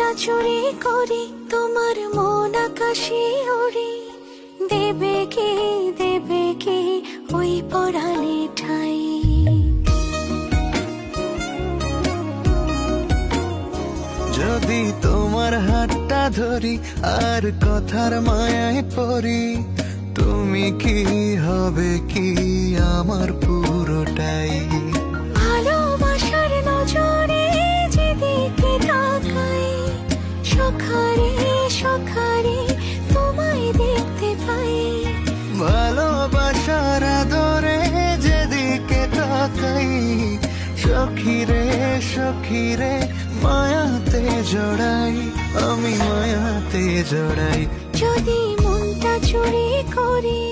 মনটা চুরি করি, তোমার মন আকাশে ওড়ে। দেবে কি ওই পরাণে ঠাই? যদি তোমার হাতটা ধরি আর কথার মায়ায় পড়ি, তুমি কি হবে কি আমার পুরোটাই? ভালোবাসার নজরে যেদিকে তাকাই, সখারে সখারে তোমায় দেখতে পাই। ভালোবাসার আদরে যেদিকে তাকাই, সখিরে সখিরে মায়াতে জড়াই, আমি মায়াতে জড়াই। যদি মনটা চুরি করি